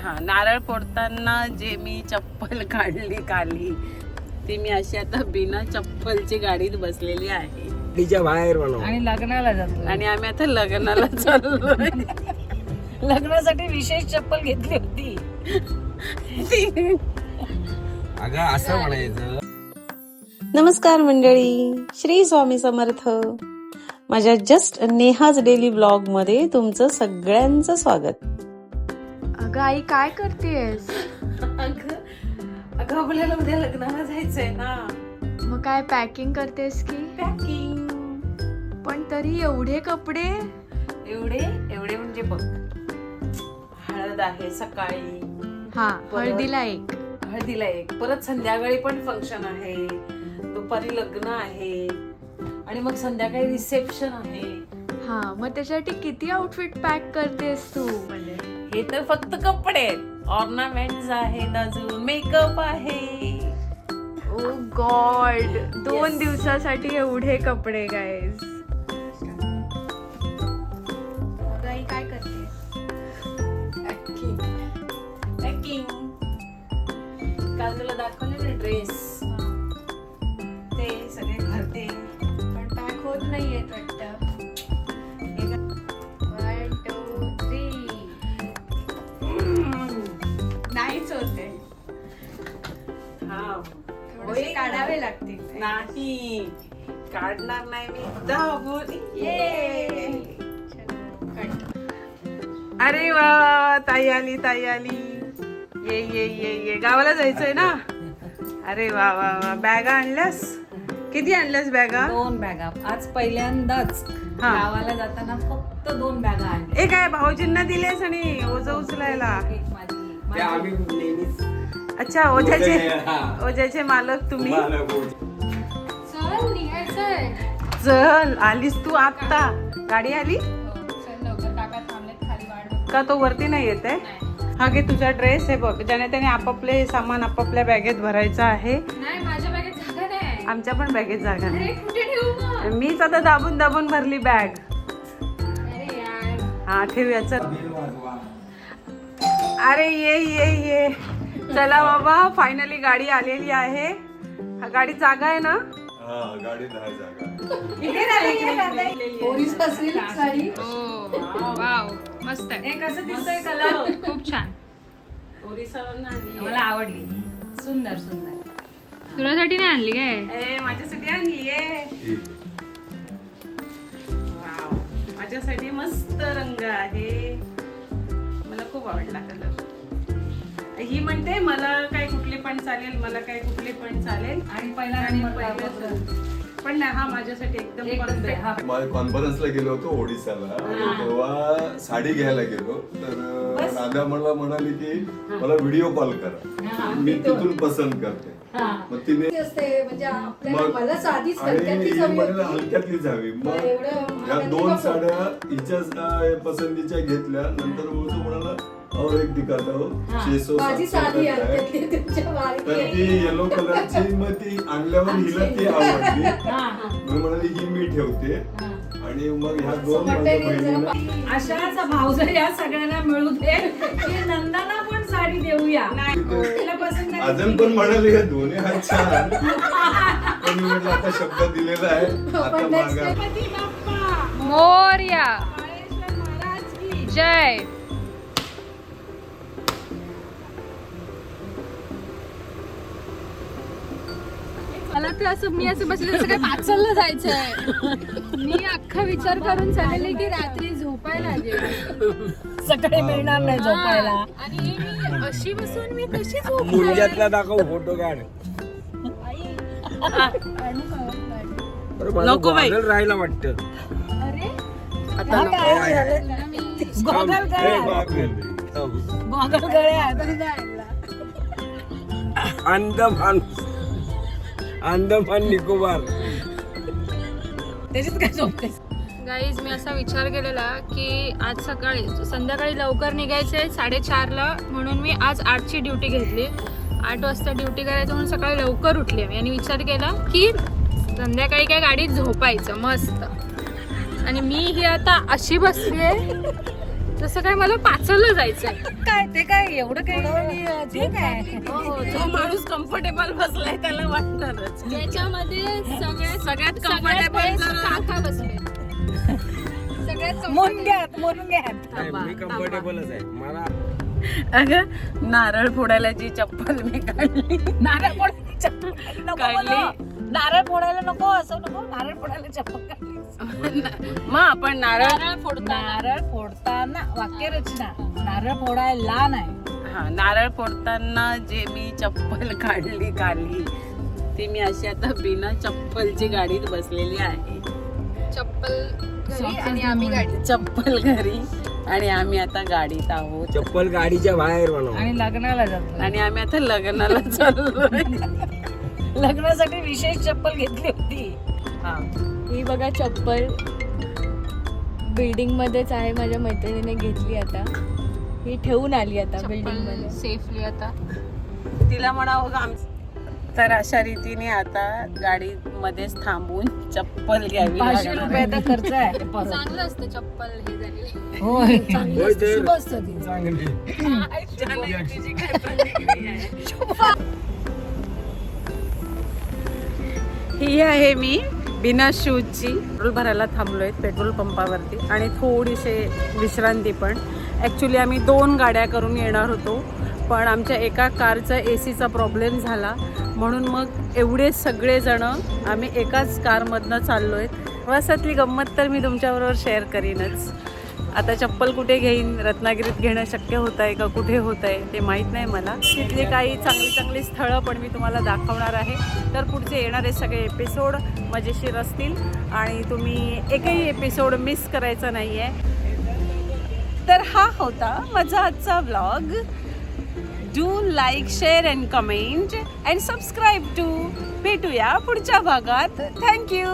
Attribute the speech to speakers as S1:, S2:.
S1: हा, नारळ फोडताना जे मी चप्पल काढली खाली ती मी अशी आता बिना चप्पलची गाडीत बसलेली आहे
S2: तिच्या बाहेर बनव
S3: आणि लग्नाला जातो
S1: आणि आम्ही आता लग्नाला चाललोय.
S3: लग्नासाठी विशेष चप्पल घेतली होती.
S2: अगं असं म्हणायचं.
S1: नमस्कार मंडळी, श्री स्वामी समर्थ. माझ्या जस्ट नेहाज डेली ब्लॉग मध्ये तुमचं सगळ्यांचं स्वागत.
S4: अगं आई काय करतेस?
S1: अगं आपल्याला उद्या लग्नाला जायचंय ना.
S4: मग काय पॅकिंग करतेस की?
S1: पॅकिंग.
S4: पण तरी एवढे कपडे?
S1: एवढे म्हणजे बघ, हळद आहे सकाळी,
S4: हा, हळदीला एक,
S1: परत संध्याकाळी पण फंक्शन आहे, दुपारी लग्न आहे आणि मग संध्याकाळी रिसेप्शन आहे.
S4: हा, मग त्याच्यासाठी किती आउटफिट पॅक करतेस तू? म्हणजे
S1: हे तर फक्त कपडे आहेत, ऑर्नामेंट्स आहेत, अजून मेकअप आहे.
S4: ओ गॉड, 2 दिवसासाठी एवढे कपडे गाईज. आई काय करतेस?
S1: पॅकिंग. काल तुला दाखवले ना ड्रेस, ते सगळे भरते
S4: पण पॅक होत नाहीयेत वाटतं. 1 2 3 नाहीच होते.
S1: हा,
S4: थोडेसे काढावे लागतील.
S1: नाही काढणार नाही मी. दाबून अरे वा, ताई आली. ये गावाला जायचंय ना. अरे वा वा वा, बॅगा आणल्यास? किती आणल्यास बॅगा?
S3: 2 बॅगा. आज पहिल्यांदाच
S1: हा.
S3: गावाला जाताना फक्त 2 बॅगा आणल्या.
S1: ए काय भाऊजींना दिलेस आणि ओझं उचलायला?
S3: एक
S2: ते आम्ही नेहमीच
S1: अच्छा, ओझ्याचे मालक तुम्ही.
S4: चल निघायचंय.
S1: चल, आलीस तू आत्ता? गाडी आली
S4: चल लवकर, काका थांबलेत खाली वाढ.
S1: का? तो वरती नाही येत आहे? हा घे तुझा ड्रेस. हे बघ, ज्याने त्याने आपापले सामान आपापल्या बॅगेत भरायचं आहे.
S4: नाही, माझ्या बॅगेत जागा नाही.
S1: आमच्या पण बॅगेत जागा नाही.
S4: अरे कुठे ठेवू मग?
S1: मीच आता दाबून भरली बॅग.
S4: अरे यार.
S1: हा, ठेवूया. चल. अरे ये चला बाबा, फायनली गाडी आलेली आहे. हा, गाडी जागा आहे ना?
S5: गाडी नाही जागा.
S4: वाव, मस्त आहे.
S3: हे कसं दिसतंय कलर?
S4: खूप छान.
S3: मला आवडली. सुंदर.
S4: तुझ्यासाठी नाही आणली काय?
S1: माझ्यासाठी आणलीये. वाव, माझ्यासाठी मस्त रंग आहे. मला खूप आवडला कलर. ही म्हणते मला काय कुठली पण चालेल,
S3: आणि पहिला नंबर
S1: पण नाही, हा माझ्यासाठी एकदम परफेक्ट.
S3: हा.
S5: माझ्या कॉन्फरन्सला गेलो होतो ओडिसाला आणि तेव्हा साडी घ्यायला गेलो तर राधा मला म्हणाली की मला व्हिडिओ कॉल करा, मी तिथून पसंत करते. मग तिने मग आणि ही मला हलक्यातलीच हवी. मग या 2 साड्या हिच्या पसंतीच्या घेतल्या. नंतर तो म्हणाला और एक दिखाता हो, 600 तर ती येलो कलरची. मग ती आणल्यावर हिला ती आवडली. मग म्हणाली ही मी ठेवते. आणि मग ह्या 2 माझ्या बहिणीला
S3: अशाचा भाऊजा या सगळ्यांना मिळू दे की नंदाला पण साडी देऊया. तिला पसंत आहे.
S5: अजून पण म्हणाले हे दोन्ही हात छान. पण मी म्हटलं आता शब्द दिलेला आहे, आता मागा.
S4: मोरया जय. मला तर असं मी असं बसले जसं काय पाचलला जायचंय. मी अख्खा विचार करून चालले की रात्री झोपायला लागेल,
S3: सकाळी मिळणार नाही झोपायला.
S4: आणि मी अशी बसून मी कशी झोप.
S2: मुलग्यातला दाखव, फोटो काढ.
S1: नको बाई.
S2: राहायला वाटतं.
S4: अरे
S1: आता
S3: गॉगल गळ्या
S2: अंदमान निकोबार.
S3: त्याच्यात काय झोपतेस?
S4: गाईज, मी असा विचार केलेला की आज संध्याकाळी लवकर निघायचंय 4:30ला, म्हणून मी आज 8ची ड्युटी घेतली. 8 वाजता ड्युटी करायचं म्हणून सकाळी लवकर उठली मी आणि विचार केला की संध्याकाळी काय गाडीत झोपायचं मस्त. आणि मी ही आता अशी बसली आहे जसं काय मला पाचवलं जायचंय.
S3: काय ते काय एवढं काय ठीक आहे.
S1: जो माणूस कम्फर्टेबल बसलाय त्याला वाटणारच.
S4: याच्यामध्ये
S1: सगळ्यात comfortable जरा-
S4: काका बसले. सगळ्यात
S3: मुनग्यात मुनग्यात
S2: मी कम्फर्टेबलच आहे मला.
S1: अगं नारळ फोडायला जी चप्पल मी काढली,
S3: नारळ फोडायला चप्पल नको
S1: काढली.
S3: मला. नारळ फोडायला नको असं नको. नारळ फोडायला चप्पल काढली.
S1: मग आपण नारळ
S3: नारळ फोडताना वाक्यरचना नारळ फोडायला नाही.
S1: हा नारळ फोडताना जे मी चप्पल काढली खाली ती मी अशी आता बिना चप्पलची गाडीत बसलेली आहे.
S4: चप्पल घरी आणि आम्ही गाडी.
S1: चप्पल घरी आणि आम्ही आता गाडीत आहोत
S2: चप्पल गाडीच्या बाहेर बनव.
S3: आणि लग्नाला जातो.
S1: आणि आम्ही आता लग्नाला चाललोय.
S3: लग्नासाठी विशेष चप्पल घेतली होती.
S1: हा.
S6: ही बघा चप्पल बिल्डिंग मध्येच आहे, माझ्या मैत्रिणीने घेतली. आता ही ठेवून आली आता बिल्डिंग मध्ये
S4: सेफली आता.
S1: तिला म्हणावं का तर अशा रीतीने आता गाडी मध्येच थांबून चप्पल घ्यावी
S3: 500
S1: लागणार.
S3: रुपयाचा खर्च आहे परत.
S4: चांगलं असतं चप्पल हे झालेली.
S3: होय
S2: होय तर.
S3: शुभ असतं ते.
S2: चांगली.
S1: तुझी काय प्रतिक्रिया आहे? ही आहे मी बिना शूजची. पेट्रोल भरायला थांबलोय पेट्रोल पंपावरती आणि थोडीशी विश्रांती पण. ॲक्च्युली आम्ही 2 गाड्या करून येणार होतो पण आमच्या एका कारचा एसीचा प्रॉब्लेम झाला म्हणून मग एवढे सगळेजणं आम्ही एकाच कारमधनं चाललो आहेत. प्रवासातली गंमत तर मी तुमच्याबरोबर शेअर करीनच. आता चप्पल कुठे घेईन, रत्नागिरीत घेणं शक्य होत आहे का कुठे होत आहे ते माहीत नाही मला. तिथली काही चांगली चांगली स्थळं पण मी तुम्हाला दाखवणार आहे. तर पुढचे येणारे सगळे एपिसोड मजेशीर असतील आणि तुम्ही एकही एपिसोड मिस करायचा नाही आहे. तर हा होता माझा आजचा vlog. Do like, share and comment and subscribe too. भेटूया पुढच्या भागात. थँक्यू.